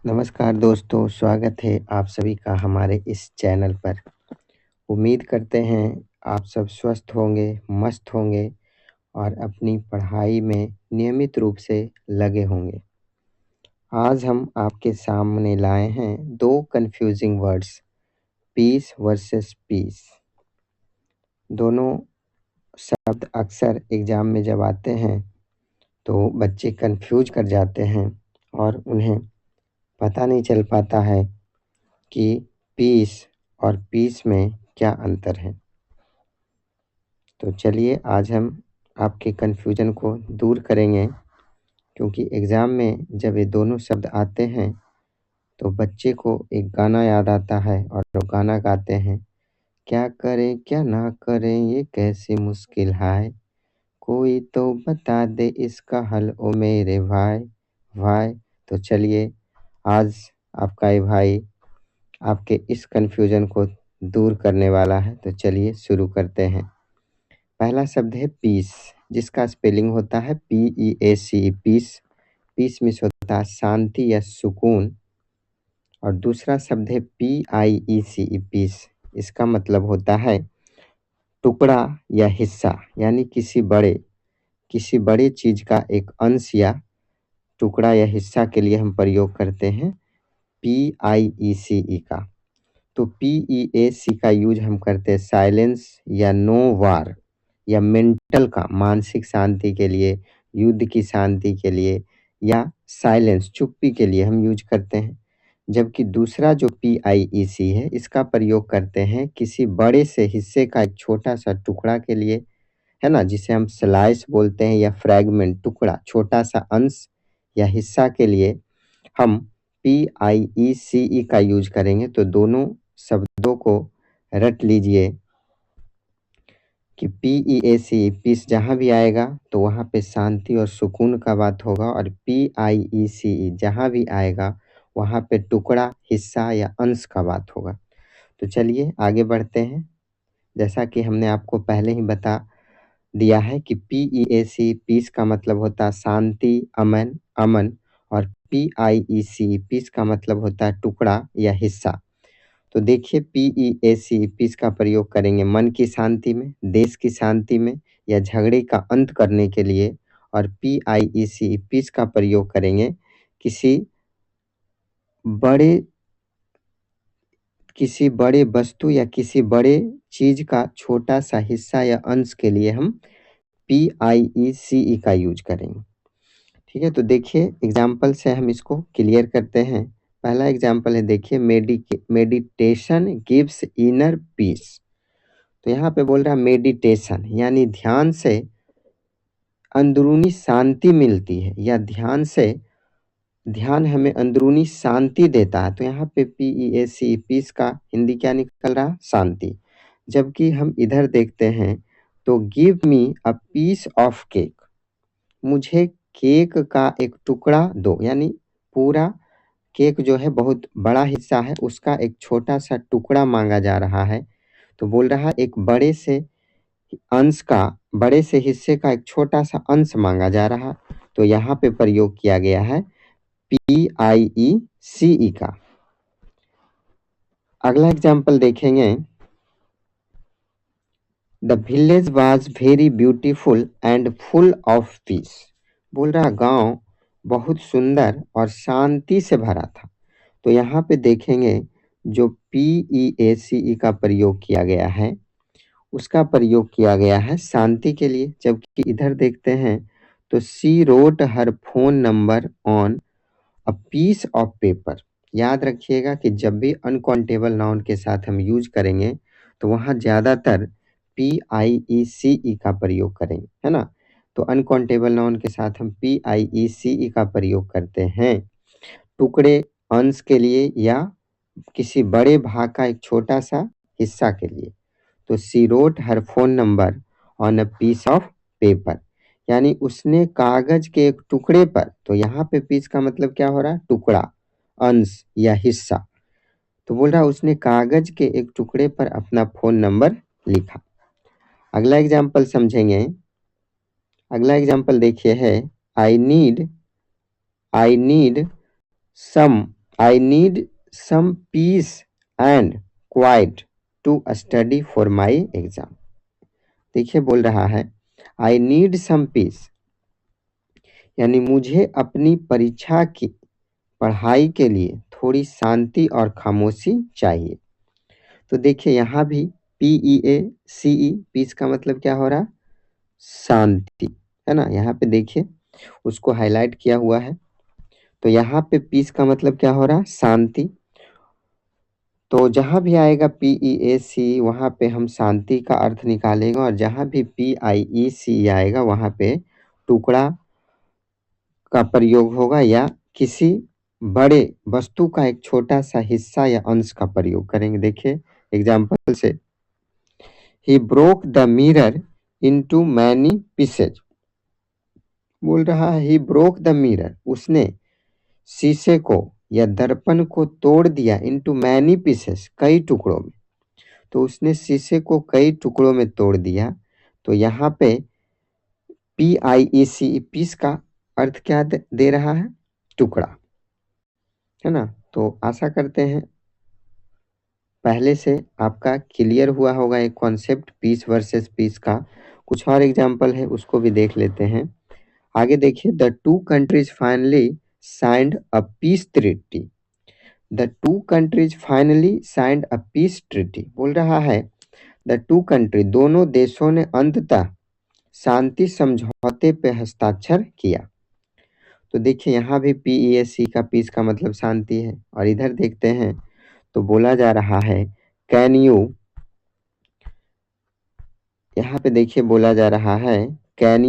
नमस्कार दोस्तों, स्वागत है आप सभी का हमारे इस चैनल पर। उम्मीद करते हैं आप सब स्वस्थ होंगे, मस्त होंगे और अपनी पढ़ाई में नियमित रूप से लगे होंगे। आज हम आपके सामने लाए हैं दो confusing words, peace versus piece. दोनों शब्द अक्सर एग्ज़ाम में जब आते हैं तो बच्चे कंफ्यूज कर जाते हैं और उन्हें पता नहीं चल पाता है कि पीस और पीस में क्या अंतर है। तो चलिए आज हम आपके कन्फ्यूजन को दूर करेंगे, क्योंकि एग्ज़ाम में जब ये दोनों शब्द आते हैं तो बच्चे को एक गाना याद आता है और वो गाना गाते हैं, क्या करें क्या ना करें ये कैसी मुश्किल है, कोई तो बता दे इसका हल ओ मेरे भाई भाई। तो चलिए आज आपका ये भाई आपके इस कन्फ्यूजन को दूर करने वाला है। तो चलिए शुरू करते हैं। पहला शब्द है पीस, जिसका स्पेलिंग होता है PEACE, पीस। पीस मीन्स होता है शांति या सुकून। और दूसरा शब्द है PIECE, पीस। इसका मतलब होता है टुकड़ा या हिस्सा, यानी किसी बड़े चीज का एक अंश या टुकड़ा या हिस्सा के लिए हम प्रयोग करते हैं PIECE का। तो PEAC का यूज हम करते हैं साइलेंस या नो वार या मेंटल का, मानसिक शांति के लिए, युद्ध की शांति के लिए या साइलेंस चुप्पी के लिए हम यूज करते हैं। जबकि दूसरा जो PIEC है, इसका प्रयोग करते हैं किसी बड़े से हिस्से का एक छोटा सा टुकड़ा के लिए, है ना, जिसे हम स्लाइस बोलते हैं या फ्रैगमेंट, टुकड़ा, छोटा सा अंश या हिस्सा के लिए हम PIECE का यूज करेंगे। तो दोनों शब्दों को रट लीजिए कि PEAC, पीस, जहाँ भी आएगा तो वहाँ पे शांति और सुकून का बात होगा, और PIECE जहाँ भी आएगा वहाँ पे टुकड़ा, हिस्सा या अंश का बात होगा। तो चलिए आगे बढ़ते हैं। जैसा कि हमने आपको पहले ही बता दिया है कि PEAC, पीस का मतलब होता है शांति, अमन, अमन। और PIEC, पीस का मतलब होता है टुकड़ा या हिस्सा। तो देखिए PEAC, पीस का प्रयोग करेंगे मन की शांति में, देश की शांति में या झगड़े का अंत करने के लिए। और PIEC, पीस का प्रयोग करेंगे किसी बड़े किसी बड़े वस्तु या किसी बड़े चीज का छोटा सा हिस्सा या अंश के लिए हम PIECE का यूज करेंगे। ठीक है, तो देखिए एग्जाम्पल से हम इसको क्लियर करते हैं। पहला एग्जाम्पल है, देखिए, मेडिटेशन गिव्स इनर पीस। तो यहाँ पे बोल रहा है मेडिटेशन यानी ध्यान से अंदरूनी शांति मिलती है, या ध्यान हमें अंदरूनी शांति देता है। तो यहाँ पे PEAC, पीस का हिंदी क्या निकल रहा, शांति। जबकि हम इधर देखते हैं तो give me a piece of cake, मुझे केक का एक टुकड़ा दो, यानी पूरा केक जो है बहुत बड़ा हिस्सा है, उसका एक छोटा सा टुकड़ा मांगा जा रहा है। तो बोल रहा है एक बड़े से हिस्से का एक छोटा सा अंश मांगा जा रहा। तो यहाँ पे प्रयोग किया गया है PIECE का। अगला एग्जाम्पल देखेंगे, the village was very beautiful and full of peace. बोल रहा गांव बहुत सुंदर और शांति से भरा था। तो यहाँ पे देखेंगे जो PEACE का प्रयोग किया गया है, उसका प्रयोग किया गया है शांति के लिए। जबकि इधर देखते हैं तो she wrote her phone number on a piece of paper. याद रखिएगा कि जब भी अनकाउंटेबल नाउन के साथ हम यूज करेंगे तो वहाँ ज़्यादातर PIECE का प्रयोग करेंगे, है ना। तो अनकाउंटेबल नाउन के साथ हम PIECE का प्रयोग करते हैं टुकड़े, अंश के लिए या किसी बड़े भाग का एक छोटा सा हिस्सा के लिए। तो she wrote her phone number on a piece of paper, यानी उसने कागज के एक टुकड़े पर। तो यहाँ पे पीस का मतलब क्या हो रहा है, टुकड़ा, अंश या हिस्सा। तो बोल रहा उसने कागज के एक टुकड़े पर अपना फोन नंबर लिखा। अगला एग्जाम्पल समझेंगे। अगला एग्जाम्पल देखिए है, I need some I need some peace and quiet to study for my exam. देखिए बोल रहा है आई नीड सम पीस, यानी मुझे अपनी परीक्षा की पढ़ाई के लिए थोड़ी शांति और खामोशी चाहिए। तो देखिए यहाँ भी PEACE, पीस का मतलब क्या हो रहा, शांति, है ना। यहाँ पे देखिए उसको हाईलाइट किया हुआ है। तो यहाँ पे पीस का मतलब क्या हो रहा, शांति। तो जहाँ भी आएगा PEAC वहाँ पे हम शांति का अर्थ निकालेंगे, और जहाँ भी PIEC आएगा वहाँ पे टुकड़ा का प्रयोग होगा, या किसी बड़े वस्तु का एक छोटा सा हिस्सा या अंश का प्रयोग करेंगे। देखिए एग्जाम्पल से, he broke the mirror into many pieces. बोल रहा है ही ब्रोक द मिरर, उसने शीशे को या दर्पण को तोड़ दिया, इनटू मैनी पीसेस, कई टुकड़ों में। तो उसने शीशे को कई टुकड़ों में तोड़ दिया। तो यहाँ पे PIEC, पीस का अर्थ क्या दे रहा है, टुकड़ा, है ना। तो आशा करते हैं पहले से आपका क्लियर हुआ होगा एक कॉन्सेप्ट पीस वर्सेस पीस का। कुछ और एग्जाम्पल है उसको भी देख लेते हैं। आगे देखिए, the two countries finally signed a peace treaty. The two countries finally signed a peace treaty. बोल रहा है द टू कंट्री, दोनों देशों ने अंततः शांति समझौते पे हस्ताक्षर किया। तो देखिए यहाँ भी PEAC का पीस का मतलब शांति है। और इधर देखते हैं तो बोला जा रहा है कैन यू, यहाँ पे देखिए बोला जा रहा है can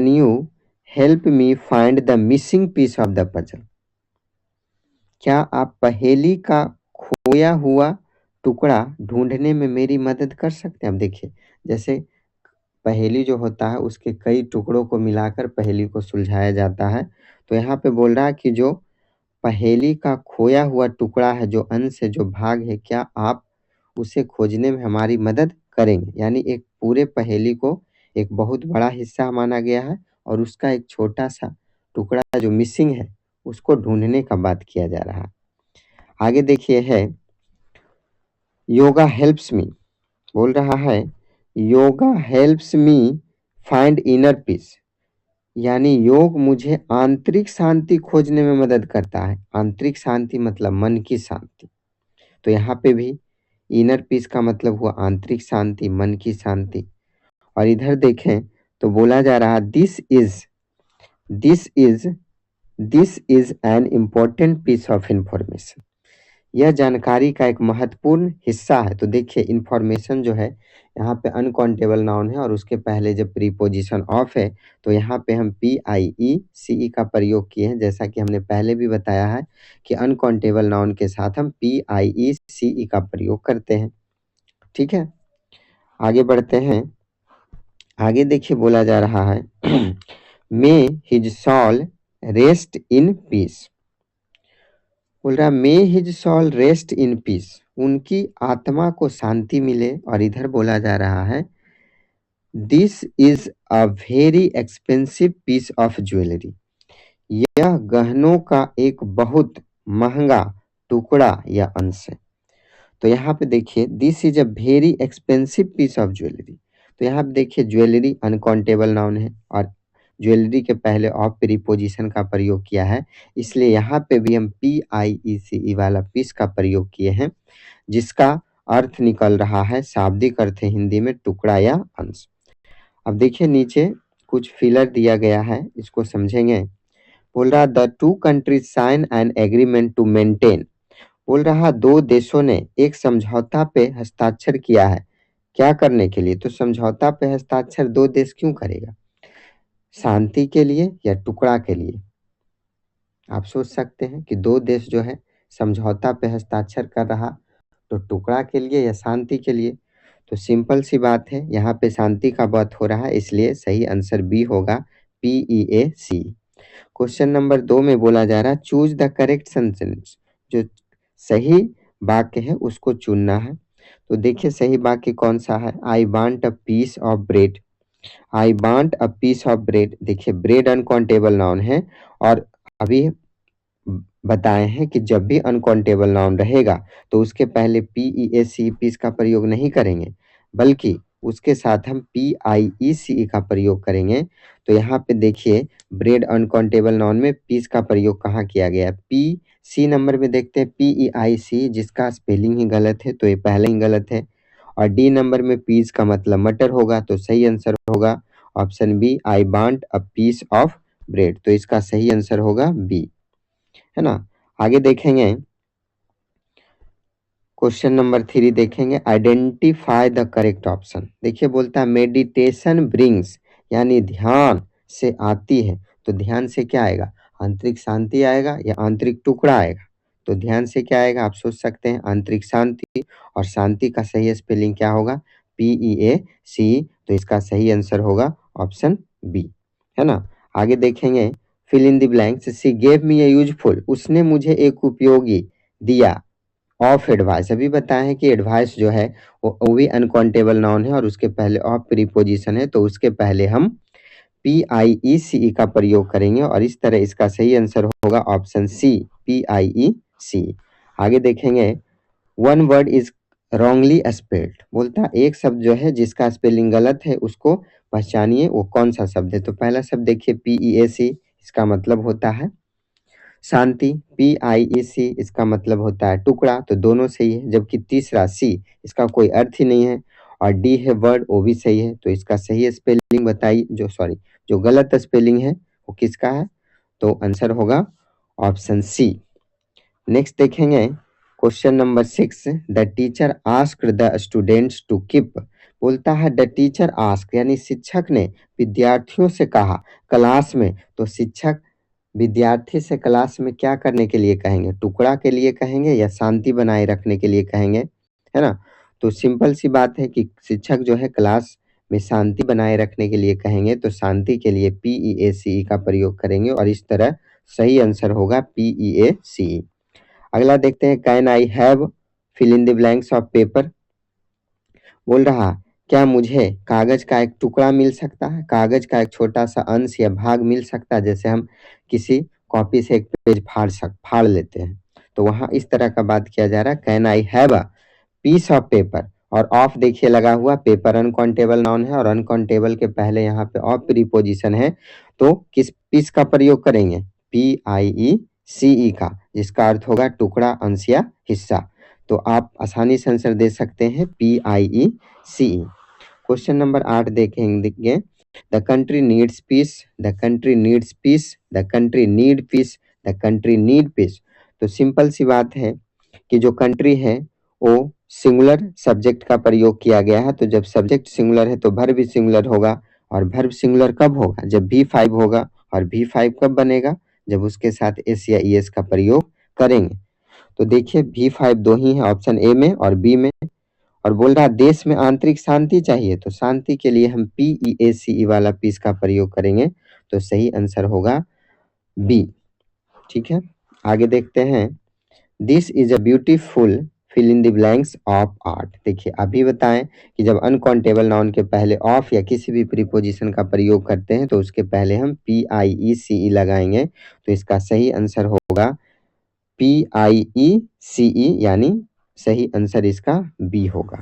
you help me find the missing piece of the puzzle. क्या आप पहेली का खोया हुआ टुकड़ा ढूंढने में मेरी मदद कर सकते हैं। अब देखिए जैसे पहेली जो होता है उसके कई टुकड़ों को मिलाकर पहेली को सुलझाया जाता है। तो यहाँ पे बोल रहा है कि जो पहेली का खोया हुआ टुकड़ा है, जो अंश है, जो भाग है, क्या आप उसे खोजने में हमारी मदद करेंगे। यानी एक पूरे पहेली को एक बहुत बड़ा हिस्सा माना गया है और उसका एक छोटा सा टुकड़ा जो मिसिंग है उसको ढूंढने का बात किया जा रहा है। आगे देखिए है योगा हेल्प्स मी। बोल रहा है yoga helps me find inner peace, यानी योग मुझे आंतरिक शांति खोजने में मदद करता है। आंतरिक शांति मतलब मन की शांति। तो यहाँ पे भी इनर पीस का मतलब हुआ आंतरिक शांति, मन की शांति। और इधर देखें तो बोला जा रहा this is an important piece of information. यह जानकारी का एक महत्वपूर्ण हिस्सा है। तो देखिए इंफॉर्मेशन जो है यहाँ पे अनकाउंटेबल नाउन है और उसके पहले जब प्रीपोजिशन ऑफ है तो यहाँ पे हम PIECE का प्रयोग किए हैं। जैसा कि हमने पहले भी बताया है कि अनकाउंटेबल नाउन के साथ हम PIECE का प्रयोग करते हैं। ठीक है, आगे बढ़ते हैं। आगे देखिए बोला जा रहा है may his soul rest in peace. बोल रहा may his soul rest in peace, उनकी आत्मा को शांति मिले। और इधर बोला जा रहा है this is a very expensive piece of jewellery. यह गहनों का एक बहुत महंगा टुकड़ा या अंश है। तो यहाँ पे देखिए this is a very expensive piece of jewellery. तो यहाँ पे देखिए ज्वेलरी अनकाउंटेबल नाउन है और ज्वेलरी के पहले ऑफ प्रीपोजिशन का प्रयोग किया है, इसलिए यहाँ पे भी हम PIECE वाला पीस का प्रयोग किए हैं, जिसका अर्थ निकल रहा है, शाब्दिक अर्थ है हिंदी में टुकड़ा या अंश। अब देखिए नीचे कुछ फिलर दिया गया है, इसको समझेंगे। बोल रहा the two countries sign an agreement to maintain. बोल रहा दो देशों ने एक समझौता पे हस्ताक्षर किया है। क्या करने के लिए, तो समझौता पे हस्ताक्षर दो देश क्यों करेगा, शांति के लिए या टुकड़ा के लिए। आप सोच सकते हैं कि दो देश जो है समझौता पे हस्ताक्षर कर रहा, तो टुकड़ा के लिए या शांति के लिए। तो सिंपल सी बात है, यहाँ पे शांति का बात हो रहा है, इसलिए सही आंसर बी होगा PEAC। क्वेश्चन नंबर 2 में बोला जा रहा है चूज द करेक्ट सेंटेंस। जो सही वाक्य है उसको चुनना है। तो देखिए सही वाक्य कौन सा है, I want a piece of bread. I want a piece of bread, देखिए ब्रेड अनकाउंटेबल नाउन है और अभी बताए हैं कि जब भी अनकाउंटेबल नाउन रहेगा तो उसके पहले पीईएसी पीस का प्रयोग नहीं करेंगे, बल्कि उसके साथ हम पीआईईसी का प्रयोग करेंगे। तो यहाँ पे देखिए ब्रेड अनकाउंटेबल नाउन में पीस का प्रयोग कहाँ किया गया है? पी सी नंबर में देखते हैं पीईआईसी, जिसका स्पेलिंग ही गलत है तो ये पहले ही गलत है। और डी नंबर में पीस का मतलब मटर होगा, तो सही आंसर होगा option B, I want a piece of bread. तो इसका सही आंसर होगा बी, है ना। आगे देखेंगे क्वेश्चन नंबर 3 देखेंगे, आइडेंटिफाई द करेक्ट ऑप्शन। देखिए बोलता है मेडिटेशन ब्रिंग्स, यानी ध्यान से आती है। तो ध्यान से क्या आएगा? आंतरिक शांति आएगा या आंतरिक टुकड़ा आएगा? तो ध्यान से क्या आएगा आप सोच सकते हैं, आंतरिक शांति। और शांति का सही स्पेलिंग क्या होगा? PEACE। तो इसका सही आंसर होगा ऑप्शन बी, है ना। आगे देखेंगे fill in the blanks, she gave me a useful, उसने मुझे एक उपयोगी दिया ऑफ एडवाइस। अभी बताए हैं कि एडवाइस जो है वो भी अनकाउंटेबल नाउन है और उसके पहले ऑफ प्रीपोजिशन है, तो उसके पहले हम PIECE का प्रयोग करेंगे और इस तरह इसका सही आंसर होगा ऑप्शन सी, PIECE। आगे देखेंगे one word is wrongly spelled, बोलता है एक शब्द जो है जिसका स्पेलिंग गलत है उसको पहचानिए, वो कौन सा शब्द है। तो पहला शब्द देखिए PEAC, इसका मतलब होता है शांति। PIEC इसका मतलब होता है टुकड़ा, तो दोनों सही है। जबकि तीसरा सी, इसका कोई अर्थ ही नहीं है। और डी है वर्ड, वो भी सही है। तो इसका सही स्पेलिंग बताइए, जो गलत स्पेलिंग है वो किसका है? तो आंसर होगा ऑप्शन सी। नेक्स्ट देखेंगे question number 6, the teacher asked the students to keep, बोलता है द टीचर आस्क, यानी शिक्षक ने विद्यार्थियों से कहा क्लास में। तो शिक्षक विद्यार्थी से क्लास में क्या करने के लिए कहेंगे? टुकड़ा के लिए कहेंगे या शांति बनाए रखने के लिए कहेंगे, है ना। तो सिंपल सी बात है कि शिक्षक जो है क्लास में शांति बनाए रखने के लिए कहेंगे, तो शांति के लिए PEACE का प्रयोग करेंगे और इस तरह सही आंसर होगा PEACE। अगला देखते हैं, can I have fill in the blanks of paper, बोल रहा क्या मुझे कागज का एक टुकड़ा मिल सकता है, कागज का एक छोटा सा अंश या भाग मिल सकता है। जैसे हम किसी कॉपी से एक पेज फाड़ लेते हैं, तो वहां इस तरह का बात किया जा रहा है, can I have a piece of paper. और ऑफ देखिए लगा हुआ, पेपर अनकाउंटेबल नाउन है और अनकाउंटेबल के पहले यहाँ पे ऑफ प्रीपोजिशन है, तो किस पीस का प्रयोग करेंगे? PIECE का, जिसका अर्थ होगा टुकड़ा, अंश या हिस्सा। तो आप आसानी से आंसर दे सकते हैं PIECE। क्वेश्चन नंबर 8 देखेंगे, the country needs peace, the country needs peace, the country need peace, the country need peace. तो सिंपल सी बात है कि जो कंट्री है वो सिंगुलर सब्जेक्ट का प्रयोग किया गया है। तो जब सब्जेक्ट सिंगुलर है तो वर्ब भी सिंगुलर होगा। और वर्ब सिंगुलर कब होगा? जब V5 होगा। और V5 कब बनेगा? जब उसके साथ S या ES का प्रयोग करेंगे। तो देखिए V5 दो ही है, ऑप्शन ए में और बी में। और बोल रहा देश में आंतरिक शांति चाहिए, तो शांति के लिए हम PEACE वाला पीस का प्रयोग करेंगे। तो सही आंसर होगा बी, ठीक है। आगे देखते हैं, this is a beautiful fill in the blanks of art. देखिए अभी बताएं कि जब अनकाउंटेबल नाउन के पहले ऑफ या किसी भी प्रीपोजिशन का प्रयोग करते हैं तो उसके पहले हम PIECE लगाएंगे। तो इसका सही आंसर होगा PIECE, यानी सही आंसर इसका बी होगा।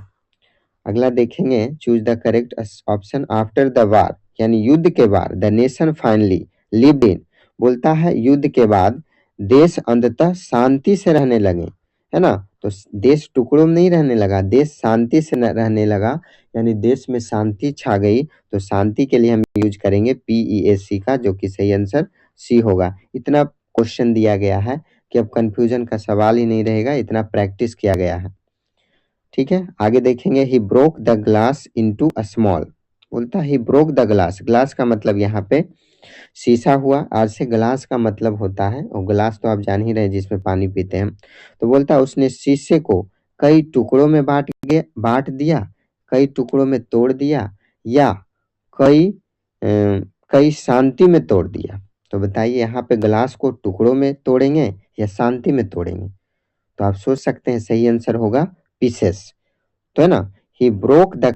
अगला देखेंगे, choose the correct option after the war, यानी युद्ध के बाद the nation finally lived in, बोलता है युद्ध के बाद देश अंततः शांति से रहने लगे, है ना। तो देश टुकड़ों में नहीं रहने लगा, देश शांति से रहने लगा, यानी देश में शांति छा गई। तो शांति के लिए हम यूज करेंगे PEAC का, जो कि सही आंसर सी होगा। इतना क्वेश्चन दिया गया है कि अब कंफ्यूजन का सवाल ही नहीं रहेगा, इतना प्रैक्टिस किया गया है, ठीक है। आगे देखेंगे, he broke the glass into a small, बोलता है he broke the glass, glass का मतलब यहाँ पे शीशा हुआ। आज से ग्लास का मतलब होता है, और ग्लास तो आप जान ही रहे हैं जिसमें पानी पीते हैं। तो बोलता है उसने शीशे को कई टुकड़ों में बांट दिया, कई टुकड़ों में तोड़ दिया, या कई कई शांति में तोड़ दिया। तो बताइए यहाँ पे ग्लास को टुकड़ों में तोड़ेंगे या शांति में तोड़ेंगे? तो आप सोच सकते हैं सही आंसर होगा पीसेस, तो है ना। He broke the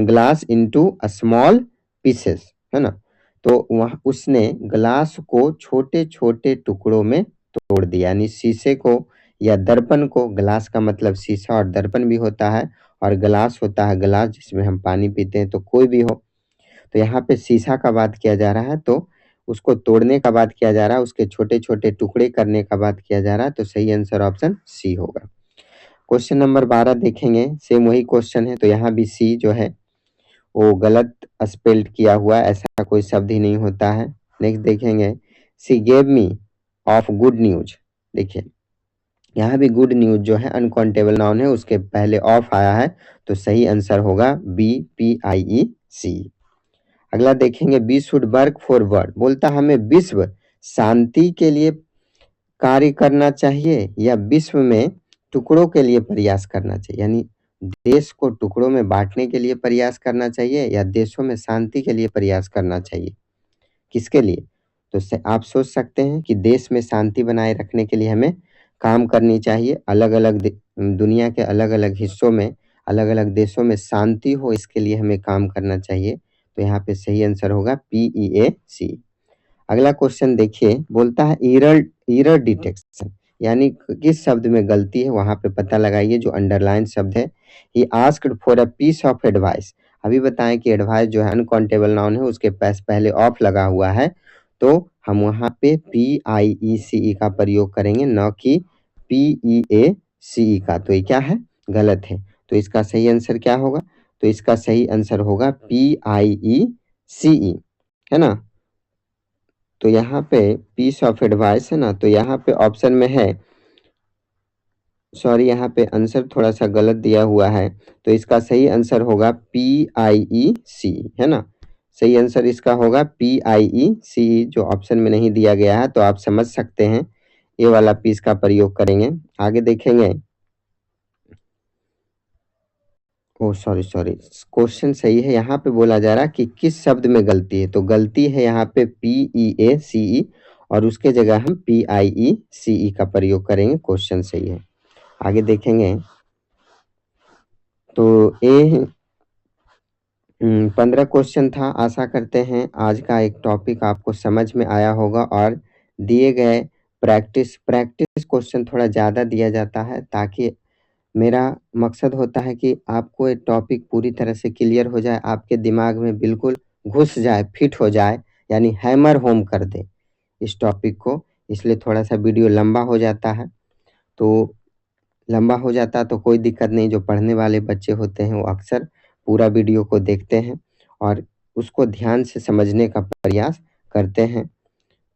glass into a small pieces, है ना। तो वहाँ उसने ग्लास को छोटे-छोटे टुकड़ों में तोड़ दिया, यानी शीशे को या दर्पण को, ग्लास का मतलब शीशा और दर्पण भी होता है, और ग्लास होता है गिलास जिसमें हम पानी पीते हैं, तो कोई भी हो। तो यहाँ पे शीशा का बात किया जा रहा है, तो उसको तोड़ने का बात किया जा रहा है, उसके छोटे-छोटे टुकड़े करने का बात किया जा रहा है, तो सही आंसर ऑप्शन सी होगा। क्वेश्चन नंबर 12 देखेंगे, सेम वही क्वेश्चन है, तो यहाँ भी सी जो है वो गलत स्पेल्ड किया हुआ है, ऐसा कोई शब्द ही नहीं होता है। नेक्स्ट देखेंगे, सी gave me of good news. देखिए यहाँ भी गुड न्यूज जो है अनकाउंटेबल नाउन है, उसके पहले ऑफ आया है, तो सही आंसर होगा बी, PIEC। अगला देखेंगे, be should work for world, बोलता हमें विश्व शांति के लिए कार्य करना चाहिए या विश्व में टुकड़ों के लिए प्रयास करना चाहिए, यानी देश को टुकड़ों में बांटने के लिए प्रयास करना चाहिए या देशों में शांति के लिए प्रयास करना चाहिए, किसके लिए? तो आप सोच सकते हैं कि देश में शांति बनाए रखने के लिए हमें काम करनी चाहिए, अलग-अलग दुनिया के अलग-अलग हिस्सों में, अलग-अलग देशों में शांति हो, इसके लिए हमें काम करना चाहिए। तो यहाँ पे सही आंसर होगा PEAC। अगला क्वेश्चन देखिए, बोलता है एरर डिटेक्शन, यानी किस शब्द में गलती है वहां पे पता लगाइए, जो अंडरलाइन शब्द है। He asked for a piece of advice, अभी बताएं कि एडवाइस जो है अनकाउंटेबल नाउन है, उसके पास पहले ऑफ लगा हुआ है, तो हम वहां पे PIECE का प्रयोग करेंगे, न कि PEACE का। तो ये क्या है? गलत है। तो इसका सही आंसर क्या होगा? तो इसका सही आंसर होगा PIECE, है ना। तो यहाँ पे पीस ऑफ एडवाइस है ना, तो यहाँ पे ऑप्शन में है, सॉरी यहाँ पे आंसर थोड़ा सा गलत दिया हुआ है, तो इसका सही आंसर होगा PIEC, है ना। सही आंसर इसका होगा PIEC, जो ऑप्शन में नहीं दिया गया है, तो आप समझ सकते हैं ये वाला पीस का प्रयोग करेंगे। आगे देखेंगे, ओ सॉरी क्वेश्चन सही है, यहाँ पे बोला जा रहा है कि किस शब्द में गलती है, तो गलती है यहाँ पे PEACE और उसके जगह हम PIECE का प्रयोग करेंगे, क्वेश्चन सही है। आगे देखेंगे, तो ये 15 क्वेश्चन था। आशा करते हैं आज का एक टॉपिक आपको समझ में आया होगा, और दिए गए प्रैक्टिस क्वेश्चन थोड़ा ज़्यादा दिया जाता है, ताकि मेरा मकसद होता है कि आपको ये टॉपिक पूरी तरह से क्लियर हो जाए, आपके दिमाग में बिल्कुल घुस जाए, फिट हो जाए, यानी हैमर होम कर दे इस टॉपिक को। इसलिए थोड़ा सा वीडियो लंबा हो जाता है, तो लंबा हो जाता तो कोई दिक्कत नहीं, जो पढ़ने वाले बच्चे होते हैं वो अक्सर पूरा वीडियो को देखते हैं और उसको ध्यान से समझने का प्रयास करते हैं।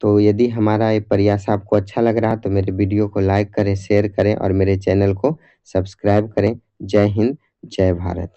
तो यदि हमारा ये प्रयास आपको अच्छा लग रहा है, तो मेरे वीडियो को लाइक करें, शेयर करें और मेरे चैनल को सब्सक्राइब करें। जय हिंद, जय भारत।